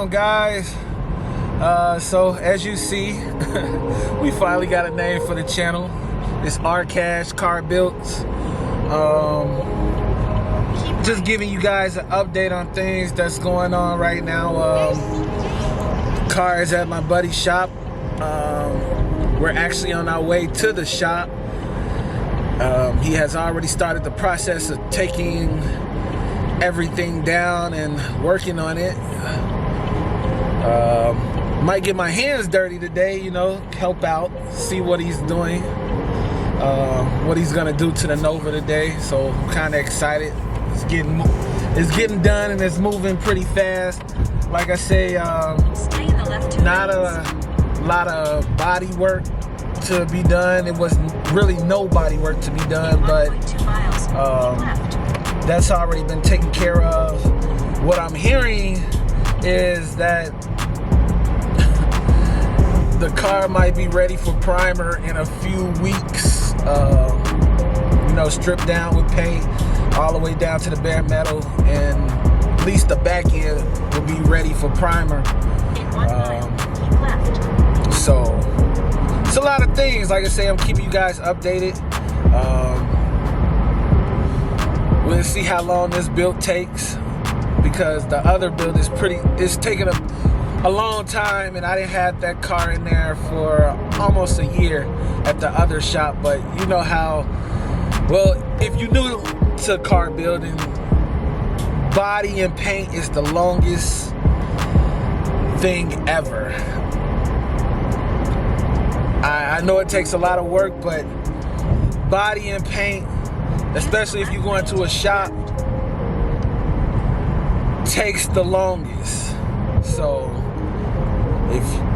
on, guys? So as you see, we finally got a name for the channel. It's R Cash Car Builds. Just giving you guys an update on things that's going on right now. Car is at my buddy's shop. We're actually on our way to the shop. He has already started the process of taking everything down and working on it. Might get my hands dirty today, you know, help out, see what he's doing, what he's gonna do to the Nova today. So I'm kind of excited. It's getting done and it's moving pretty fast. Like I say, not a lot of body work to be done. It was really no body work to be done, but that's already been taken care of. What I'm hearing is that the car might be ready for primer in a few weeks. You know, stripped down with paint all the way down to the bare metal, and at least the back end will be ready for primer. So it's a lot of things. Like I say, I'm keeping you guys updated. We'll see how long this build takes, because the other build is it's taking a long time, and I didn't have that car in there for almost a year at the other shop. But you know how, well, if you're new to car building, body and paint is the longest thing ever. I know it takes a lot of work, but body and paint, especially if you go into a shop, takes the longest. So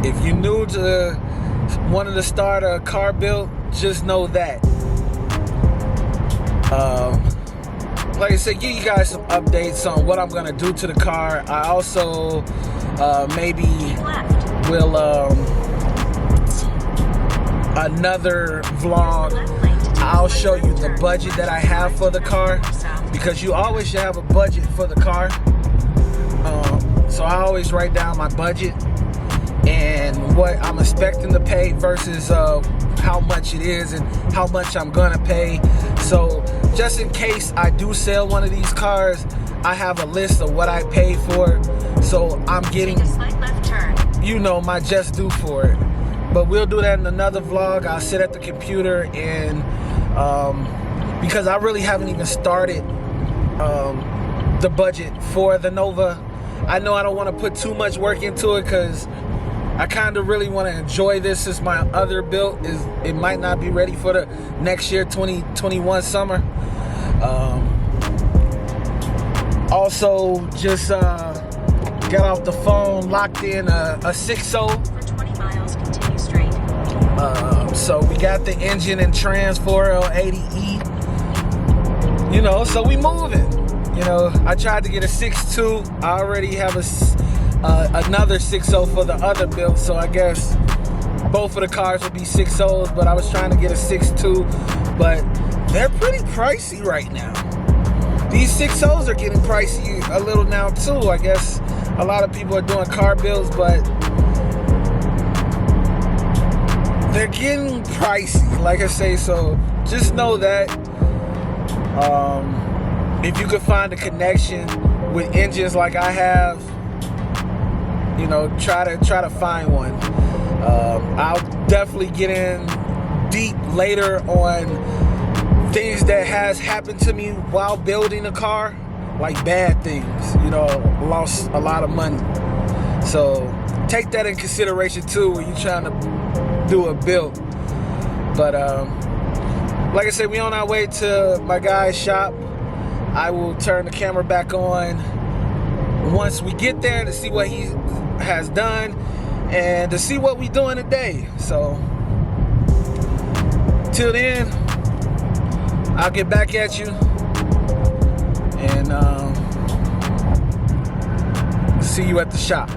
if you're new to wanting to start a car build, just know that. Like I said, give you guys some updates on what I'm gonna do to the car. I also maybe will another vlog, I'll show you the budget that I have for the car, because you always should have a budget for the car. So I always write down my budget and what I'm expecting to pay versus how much it is and how much I'm gonna pay. So just in case I do sell one of these cars, I have a list of what I paid for it. So I'm getting, you know, my just due for it. But we'll do that in another vlog. I'll sit at the computer and because I really haven't even started the budget for the Nova. I know I don't want to put too much work into it, because I kind of really want to enjoy this. As my other build it might not be ready for the next year, 2021 summer. Also, just got off the phone, locked in a 6.0. For 20 miles, continue straight. So we got the engine and trans 4L80E. You know, so we moving. You know, I tried to get a 6.2. I already have another 6.0 for the other build, so I guess both of the cars would be 6.0s, but I was trying to get a 6.2, but they're pretty pricey right now. These 6.0s are getting pricey a little now too. I guess a lot of people are doing car builds, but they're getting pricey, like I say. So just know that if you could find a connection with engines like I have, you know, try to find one. I'll definitely get in deep later on things that has happened to me while building a car, like bad things, you know, lost a lot of money. So take that in consideration too when you're trying to do a build. But like I said, we on our way to my guy's shop. I will turn the camera back on once we get there to see what he has done and to see what we doing today. So till then, I'll get back at you and see you at the shop.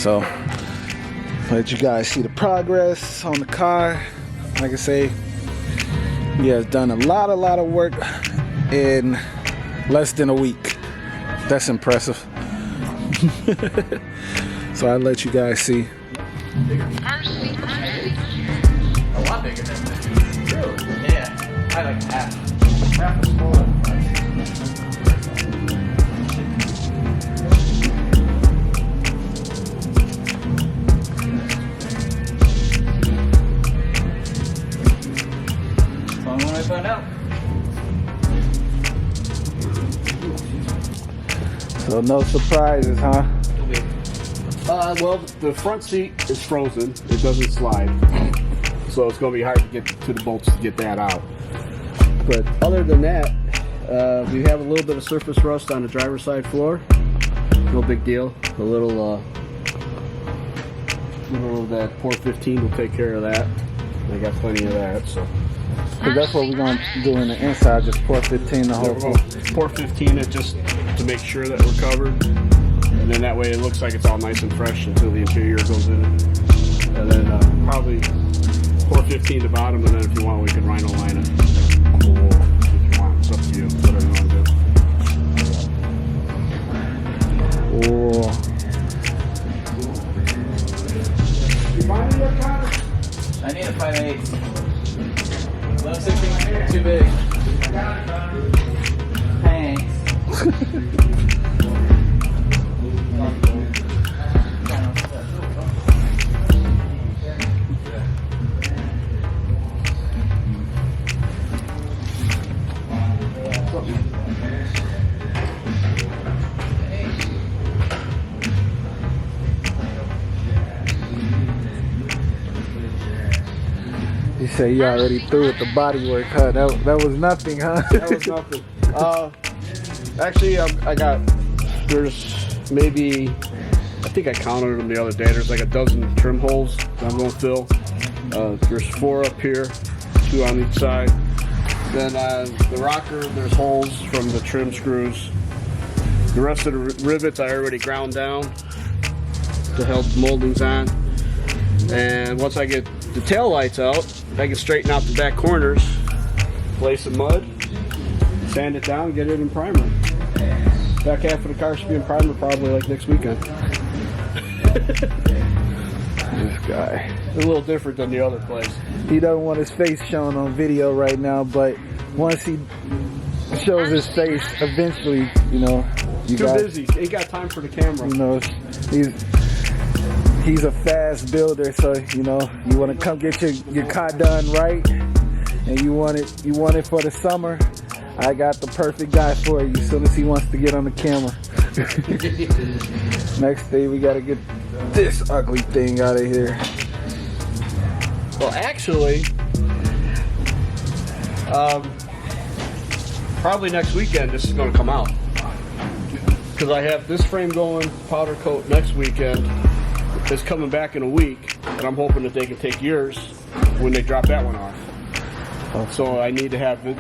So let you guys see the progress on the car. Like I say, he has done a lot of work in less than a week. That's impressive. So I'll let you guys see. A lot bigger than that. Really? Yeah. I like half. Half is smaller. So when I find out. So no surprises, huh? Well, the front seat is frozen. It doesn't slide. So it's going to be hard to get to the bolts to get that out. But other than that, we have a little bit of surface rust on the driver's side floor. No big deal. A little of that port 15 will take care of that. I got plenty of that, so. Because that's what we're going to do in the inside, just port 15 the whole thing. Port 15 it just to make sure that we're covered. And then that way it looks like it's all nice and fresh until the interior goes in. And then probably port 15 the bottom, and then if you want we can rhino line it. Cool. If you want, it's up to you. Whatever you want to do. Oh. You find it yet, Connor? I need a 5/8. 11/16 too big. Thanks. You say you already through with the body work, huh? That was nothing, huh? That was nothing. Actually, there's maybe, I think I counted them the other day. There's like a dozen trim holes that I'm going to fill. There's 4 up here, 2 on each side. Then the rocker, there's holes from the trim screws. The rest of the rivets I already ground down to help moldings on. And once I get the tail lights out, I can straighten out the back corners, lay some mud, sand it down, get it in primer. Back half of the car should be in primer probably like next weekend. This guy. It's a little different than the other place. He doesn't want his face shown on video right now, but once he shows his face, eventually, you know, you Too got, busy. Ain't got time for the camera. you know, he's a fast builder, so you know, you want to come get your car done right, and you want it for the summer. I got the perfect guy for you as soon as he wants to get on the camera. Next thing, we got to get this ugly thing out of here. Well, actually, probably next weekend this is going to come out. Because I have this frame going powder coat next weekend. It's coming back in a week, and I'm hoping that they can take yours when they drop that one off. Oh. So I need to have it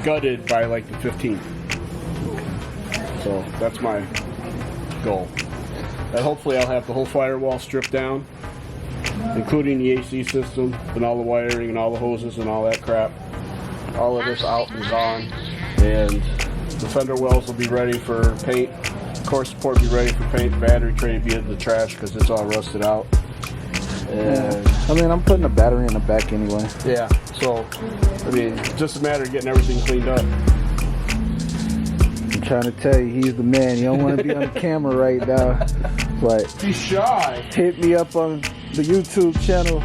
gutted by like the 15th. So that's my goal. And hopefully I'll have the whole firewall stripped down, including the AC system and all the wiring and all the hoses and all that crap. All of this out and gone. And the fender wells will be ready for paint. Core support be ready for paint. Battery tray be in the trash because it's all rusted out. And I mean, I'm putting a battery in the back anyway. yeah, so I mean, just a matter of getting everything cleaned up. I'm trying to tell you, he's the man. You don't want to be on the camera right now, but He's shy. hit me up on the YouTube channel,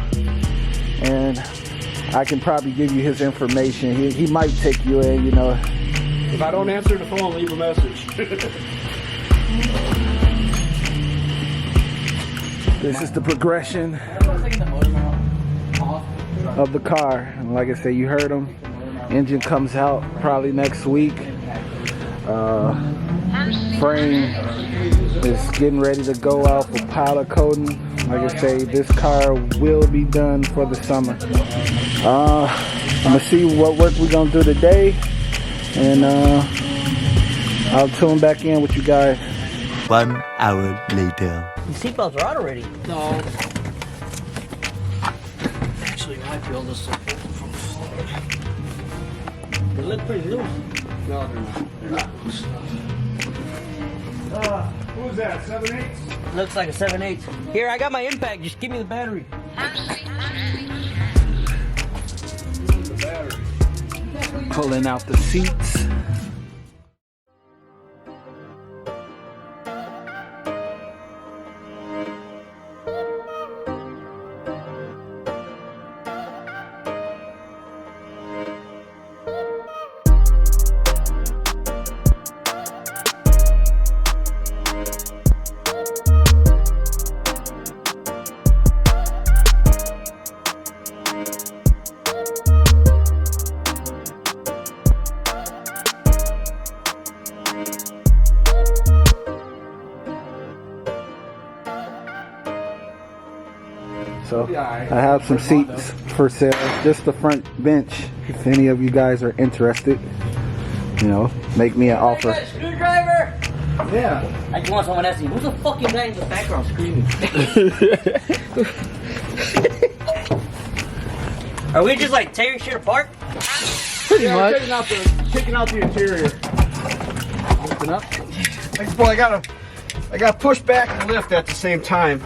and I can probably give you his information. He might take you in, you know. If I don't answer the phone, leave a message. This is the progression of the car, and like I said, you heard him. Engine comes out probably next week. Frame is getting ready to go out for powder coating. Like I say, this car will be done for the summer. I'm gonna see what work we're gonna do today, and I'll tune back in with you guys. 1 hour later. The seatbelts are out already. No. Actually, I might be able to stop from They look pretty loose. No, they're not. Who's that? 7/8? Looks like a 7/8. Here, I got my impact. Just give me the battery. The battery. Pulling out the seats. So I have some seats for sale, just the front bench. If any of you guys are interested, you know, make me an offer. Hey, screwdriver! Yeah. I just want someone asking, who's the fucking guy in the background screaming? Are we just like tearing shit apart? Pretty Yeah, much. taking out the interior. Open up. Well, I gotta push back and lift at the same time.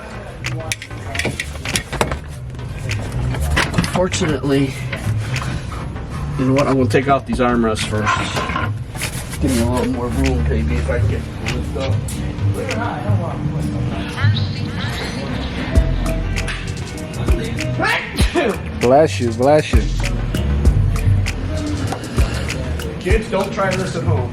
Unfortunately, you know what? I'm gonna take out these armrests first. Give me a little more room, baby, if I can get this up. Bless you, bless you. Kids, don't try this at home.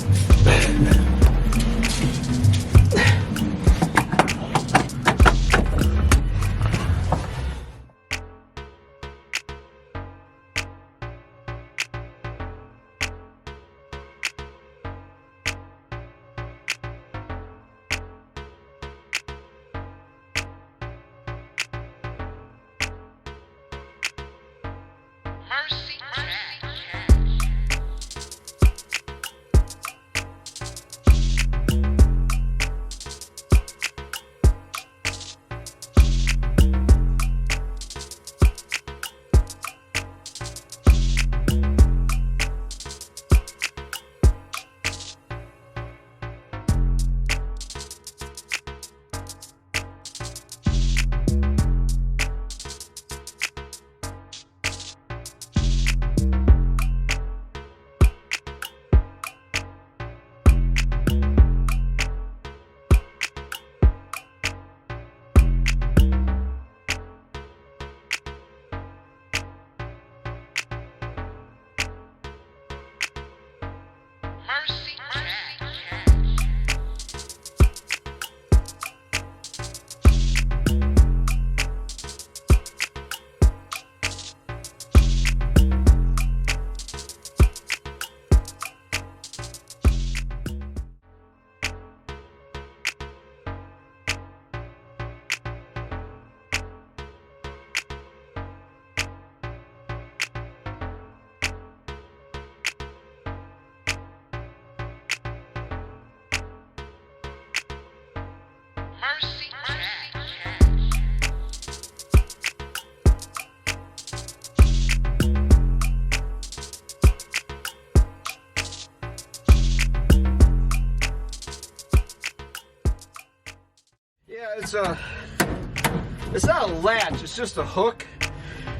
It's not a latch, it's just a hook.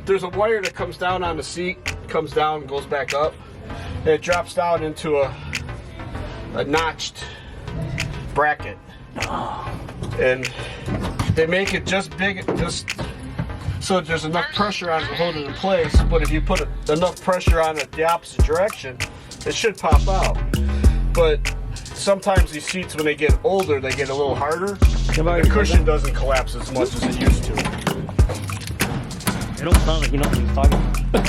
There's a wire that comes down on the seat, comes down and goes back up. And it drops down into a notched bracket. And they make it just big, just so there's enough pressure on it to hold it in place. But if you put enough pressure on it the opposite direction, it should pop out. But sometimes these seats, when they get older, they get a little harder. The cushion doesn't collapse as much as it used to. It don't sound like you know what he's talking about.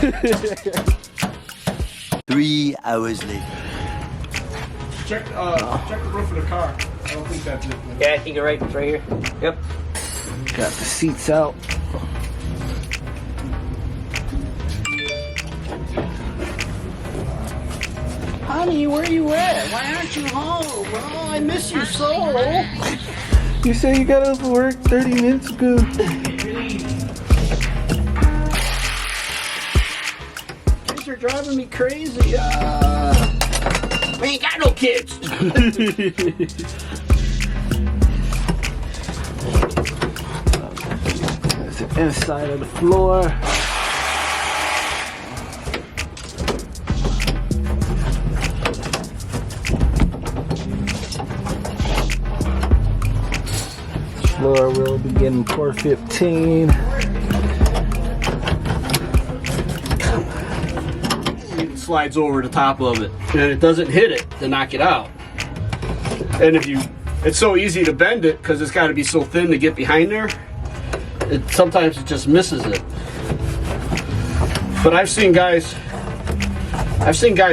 3 hours later. Check the roof of the car. I don't think that's it. Yeah, I think you're right. It's right here. Yep. Got the seats out. Honey, where you at? Why aren't you home? Oh, I miss you so. You say you got off work 30 minutes ago. Kids are driving me crazy. We ain't got no kids. That's the inside of the floor. Floor will be getting 415. It slides over the top of it, and it doesn't hit it to knock it out. And it's so easy to bend it because it's got to be so thin to get behind there. Sometimes it just misses it. But I've seen guys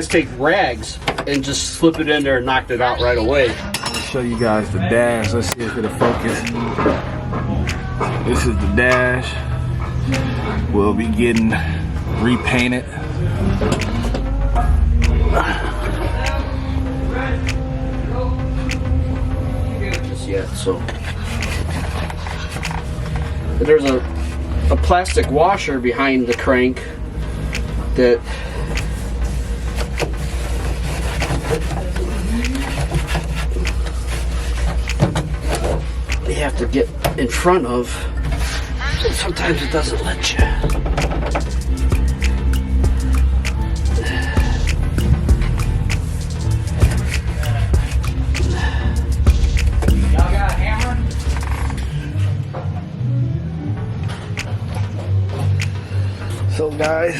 take rags and just slip it in there and knock it out right away. Show you guys the dash. Let's see if it'll focus. This is the dash. We'll be getting repainted. Just yet, so there's a plastic washer behind the crank that you have to get in front of. Sometimes it doesn't let you. Y'all got a hammer? So guys,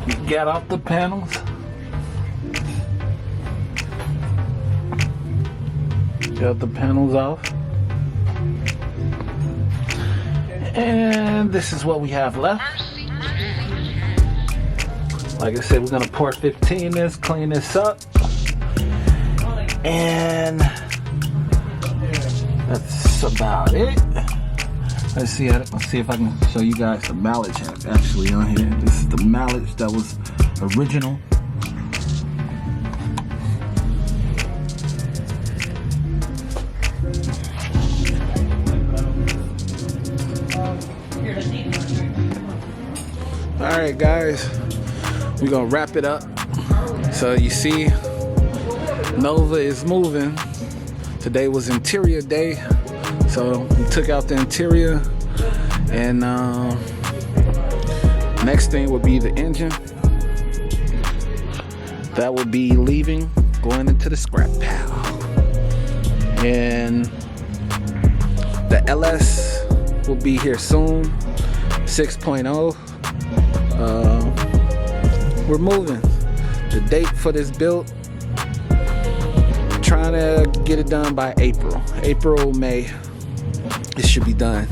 we got off the panels. Got the panels off. And this is what we have left. Like I said, we're gonna pour 15 this, clean this up. And that's about it. Let's see if I can show you guys the mileage actually on here. This is the mileage that was original. Alright guys, we're gonna wrap it up. So you see, Nova is moving. Today was interior day, so we took out the interior, and next thing will be the engine. That will be leaving, going into the scrap pile. And the LS will be here soon, 6.0. We're moving. The date for this build, trying to get it done by April, May. It should be done.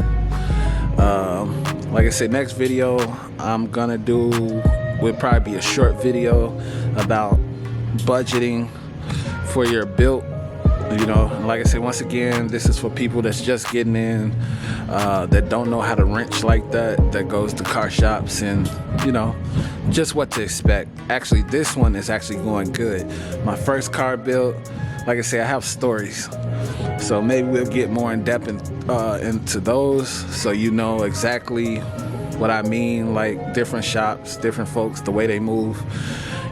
Like I said, next video I'm gonna do will probably be a short video about budgeting for your build. You know, like I said, once again, this is for people that's just getting in, that don't know how to wrench like that goes to car shops, and you know, just what to expect. Actually, this one is actually going good. My first car build, like I say, I have stories, so maybe we'll get more in depth into those, so you know exactly what I mean, like different shops, different folks, the way they move.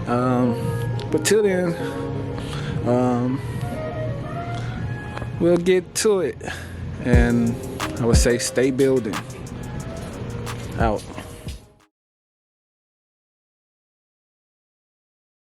But till then, we'll get to it, and I would say stay building. Out.